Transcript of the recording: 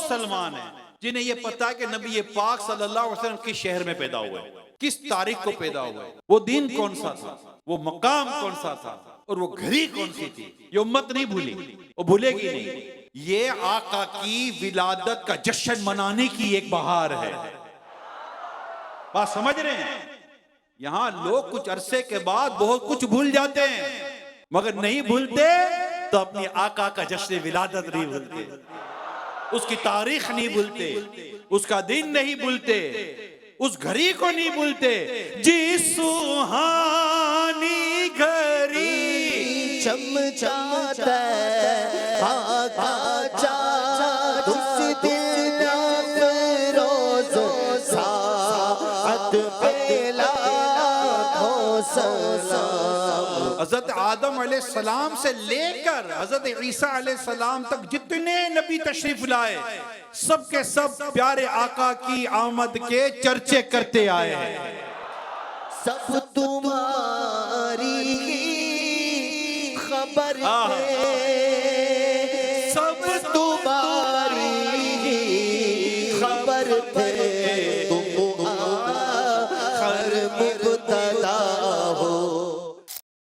मुसलमान हैं जिन्हें ये पता है कि नबी ये पाक सल्लल्लाहु अलैहि वसल्लम किस शहर में पैदा हुए, किस तारीख को पैदा हुए, वो दिन कौन सा था, वो मकाम कौन सा था, और वो घड़ी कौन सी थी। ये उम्मत नहीं भूली, वो भूलेगी नहीं। ये आका की विलादत का जश्न मनाने की एक बहार है। बात समझ रहे हैं? यहां लोग कुछ अरसे के बाद बहुत कुछ भूल जाते हैं, मगर नहीं भूलते तो अपनी आका का जश्न विलादत नहीं भूलते, उसकी तारीख नहीं भूलते, उसका दिन नहीं भूलते, उस घड़ी को नहीं भूलते। जिस सुहानी घड़ी चमचाता आका चाँद उस दिन अफरोज़ो साअत पे लाखों सलाम। हजरत आदम अलैहिस्सलाम से लेकर हजरत ईसा अलैहिस्सलाम तक जितने नबी तशरीफ लाए, सब के सब प्यारे आका की आमद के चर्चे करते आए हैं। सब तुम्हारी ही खबर थे, सब तुम्हारी ही खबर थे।